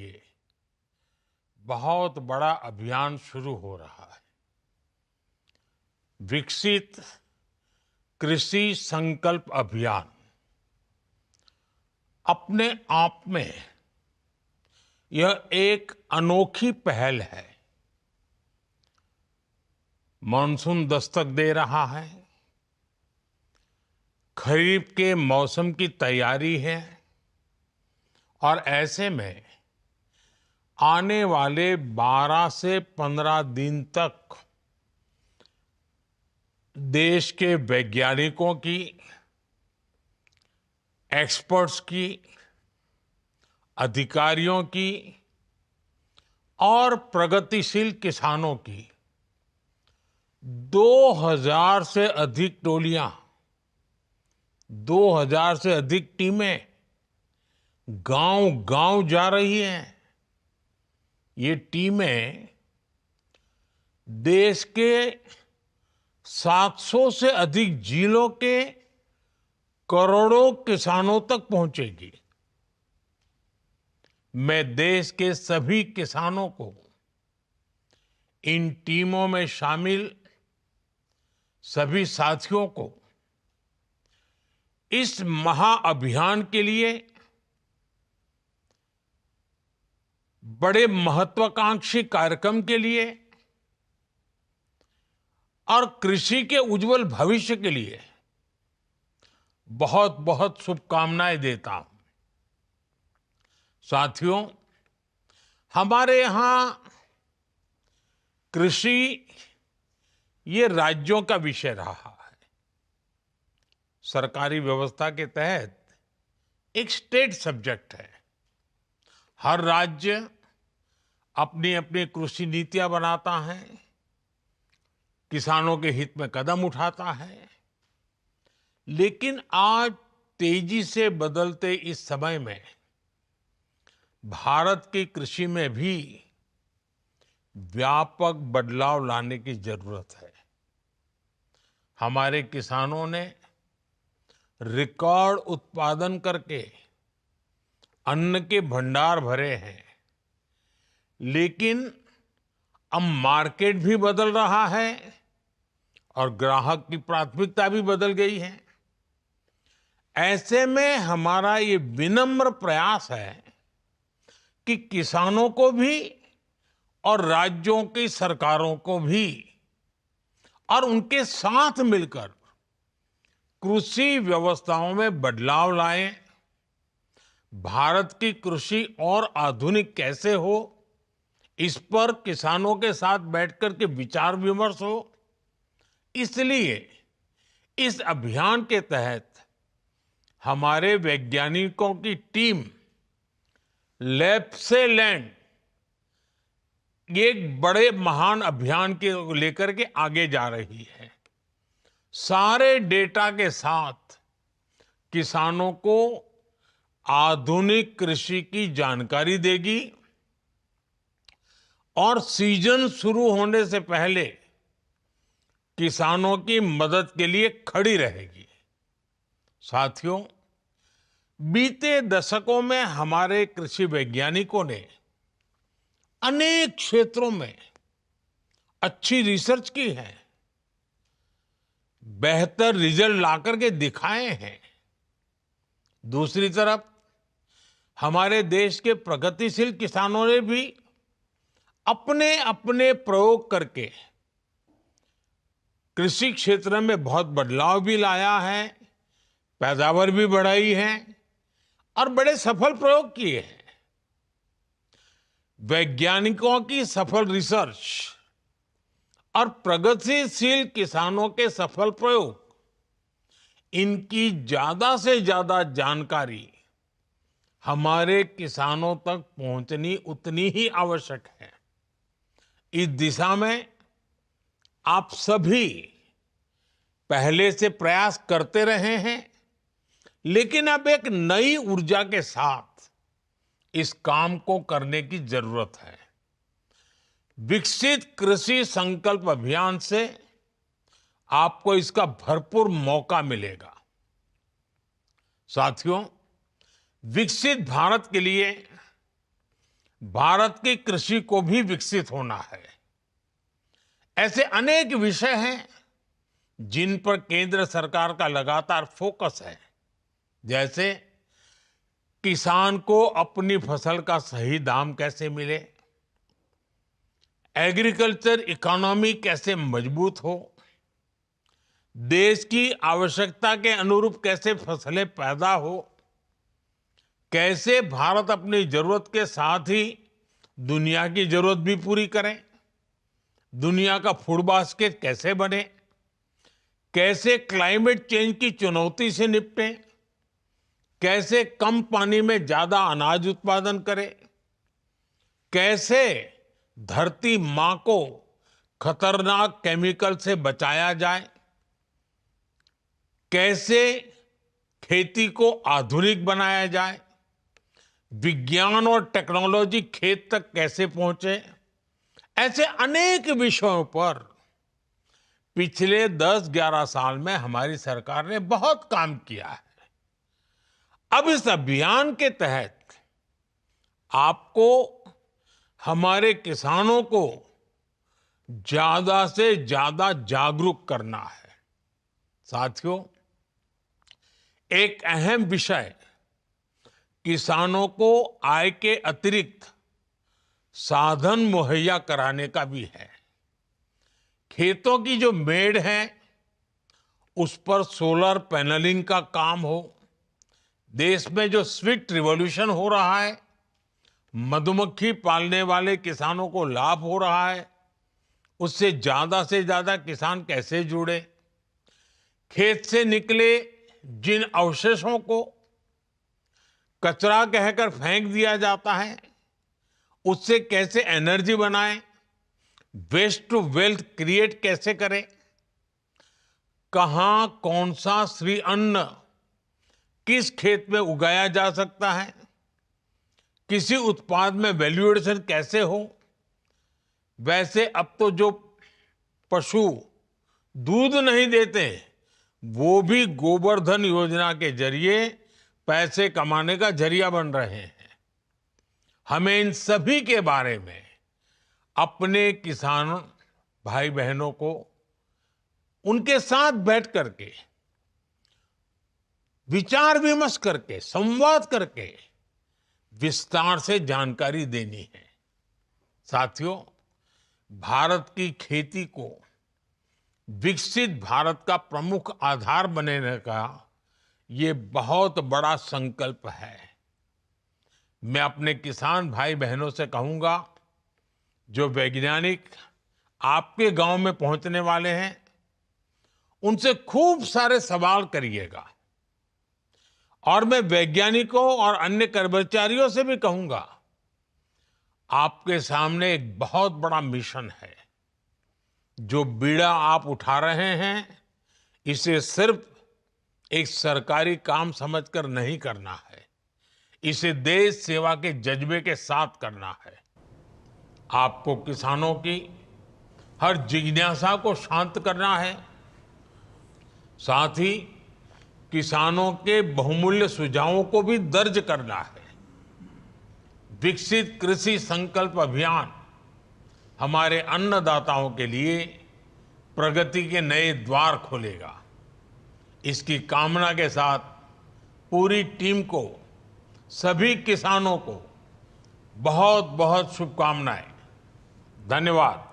लिए बहुत बड़ा अभियान शुरू हो रहा है। विकसित कृषि संकल्प अभियान अपने आप में यह एक अनोखी पहल है। मानसून दस्तक दे रहा है, खरीफ के मौसम की तैयारी है और ऐसे में आने वाले 12 से 15 दिन तक देश के वैज्ञानिकों की, एक्सपर्ट्स की, अधिकारियों की और प्रगतिशील किसानों की 2000 से अधिक टोलियां, 2000 से अधिक टीमें गांव-गांव जा रही हैं। ये टीमें देश के 700 से अधिक जिलों के करोड़ों किसानों तक पहुंचेगी। मैं देश के सभी किसानों को इन टीमों में शामिल सभी साथियों को इस महाअभियान के लिए बड़े महत्वाकांक्षी कार्यक्रम के लिए और कृषि के उज्जवल भविष्य के लिए बहुत बहुत शुभकामनाएं देता हूं। साथियों, हमारे यहां कृषि ये राज्यों का विषय रहा है। सरकारी व्यवस्था के तहत एक स्टेट सब्जेक्ट है। हर राज्य अपनी अपनी कृषि नीतियां बनाता है, किसानों के हित में कदम उठाता है। लेकिन आज तेजी से बदलते इस समय में भारत की कृषि में भी व्यापक बदलाव लाने की जरूरत है। हमारे किसानों ने रिकॉर्ड उत्पादन करके अन्न के भंडार भरे हैं, लेकिन अब मार्केट भी बदल रहा है और ग्राहक की प्राथमिकता भी बदल गई है। ऐसे में हमारा ये विनम्र प्रयास है कि किसानों को भी और राज्यों की सरकारों को भी और उनके साथ मिलकर कृषि व्यवस्थाओं में बदलाव लाएं। भारत की कृषि और आधुनिक कैसे हो, इस पर किसानों के साथ बैठकर के विचार विमर्श हो। इसलिए इस अभियान के तहत हमारे वैज्ञानिकों की टीम लैब से लैंड एक बड़े महान अभियान के लेकर के आगे जा रही है। सारे डेटा के साथ किसानों को आधुनिक कृषि की जानकारी देगी और सीजन शुरू होने से पहले किसानों की मदद के लिए खड़ी रहेगी। साथियों, बीते दशकों में हमारे कृषि वैज्ञानिकों ने अनेक क्षेत्रों में अच्छी रिसर्च की है, बेहतर रिजल्ट लाकर के दिखाए हैं। दूसरी तरफ हमारे देश के प्रगतिशील किसानों ने भी अपने अपने प्रयोग करके कृषि क्षेत्र में बहुत बदलाव भी लाया है, पैदावार भी बढ़ाई है और बड़े सफल प्रयोग किए हैं। वैज्ञानिकों की सफल रिसर्च और प्रगतिशील किसानों के सफल प्रयोग, इनकी ज्यादा से ज्यादा जानकारी हमारे किसानों तक पहुंचनी उतनी ही आवश्यक है। इस दिशा में आप सभी पहले से प्रयास करते रहे हैं, लेकिन अब एक नई ऊर्जा के साथ इस काम को करने की जरूरत है। विकसित कृषि संकल्प अभियान से आपको इसका भरपूर मौका मिलेगा। साथियों, विकसित भारत के लिए भारत की कृषि को भी विकसित होना है। ऐसे अनेक विषय हैं जिन पर केंद्र सरकार का लगातार फोकस है, जैसे किसान को अपनी फसल का सही दाम कैसे मिले, एग्रीकल्चर इकोनॉमी कैसे मजबूत हो, देश की आवश्यकता के अनुरूप कैसे फसलें पैदा हो, कैसे भारत अपनी जरूरत के साथ ही दुनिया की जरूरत भी पूरी करे, दुनिया का फूड बास्केट कैसे बने, कैसे क्लाइमेट चेंज की चुनौती से निपटें, कैसे कम पानी में ज्यादा अनाज उत्पादन करें, कैसे धरती मां को खतरनाक केमिकल से बचाया जाए, कैसे खेती को आधुनिक बनाया जाए, विज्ञान और टेक्नोलॉजी खेत तक कैसे पहुंचे। ऐसे अनेक विषयों पर पिछले 10-11 साल में हमारी सरकार ने बहुत काम किया है। अब इस अभियान के तहत आपको हमारे किसानों को ज्यादा से ज्यादा जागरूक करना है। साथियों, एक अहम विषय किसानों को आय के अतिरिक्त साधन मुहैया कराने का भी है। खेतों की जो मेड़ है उस पर सोलर पैनलिंग का काम हो, देश में जो स्वीट रिवॉल्यूशन हो रहा है, मधुमक्खी पालने वाले किसानों को लाभ हो रहा है, उससे ज्यादा किसान कैसे जुड़े, खेत से निकले जिन अवशेषों को कचरा कहकर फेंक दिया जाता है उससे कैसे एनर्जी बनाएं, वेस्ट टू वेल्थ क्रिएट कैसे करें, कहां कौन सा श्री अन्न किस खेत में उगाया जा सकता है, किसी उत्पाद में वैल्यू एडिशन कैसे हो। वैसे अब तो जो पशु दूध नहीं देते वो भी गोबर धन योजना के जरिए पैसे कमाने का जरिया बन रहे हैं। हमें इन सभी के बारे में अपने किसान भाई बहनों को उनके साथ बैठ करके विचार विमर्श करके संवाद करके विस्तार से जानकारी देनी है। साथियों, भारत की खेती को विकसित भारत का प्रमुख आधार बनने का ये बहुत बड़ा संकल्प है। मैं अपने किसान भाई बहनों से कहूंगा, जो वैज्ञानिक आपके गांव में पहुंचने वाले हैं उनसे खूब सारे सवाल करिएगा। और मैं वैज्ञानिकों और अन्य कर्मचारियों से भी कहूंगा, आपके सामने एक बहुत बड़ा मिशन है। जो बीड़ा आप उठा रहे हैं इसे सिर्फ एक सरकारी काम समझकर नहीं करना है, इसे देश सेवा के जज्बे के साथ करना है। आपको किसानों की हर जिज्ञासा को शांत करना है, साथ ही किसानों के बहुमूल्य सुझावों को भी दर्ज करना है। विकसित कृषि संकल्प अभियान हमारे अन्नदाताओं के लिए प्रगति के नए द्वार खोलेगा। इसकी कामना के साथ पूरी टीम को, सभी किसानों को बहुत बहुत शुभकामनाएं। धन्यवाद।